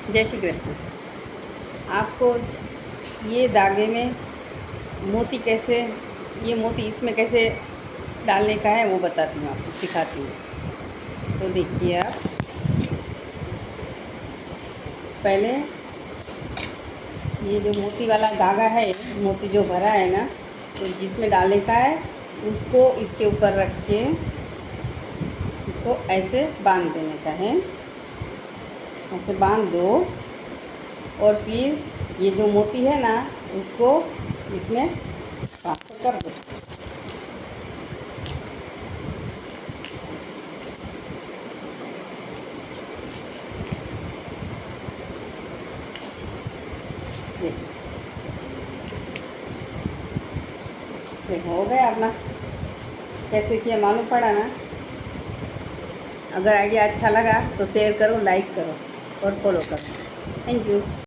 जय श्री कृष्ण। आपको ये धागे में मोती कैसे, ये मोती इसमें कैसे डालने का है वो बताती हूँ, आपको सिखाती हूँ। तो देखिए आप पहले ये जो मोती वाला धागा है, मोती जो भरा है ना, तो जिसमें डालने का है उसको इसके ऊपर रख के इसको ऐसे बांध देने का है। ऐसे बांध दो और फिर ये जो मोती है ना उसको इसमें ट्रांसफर कर दो। देखो हो गया अपना। कैसे किया मालूम पड़ा ना। अगर आइडिया अच्छा लगा तो शेयर करो, लाइक करो और फॉलो करो। Thank you.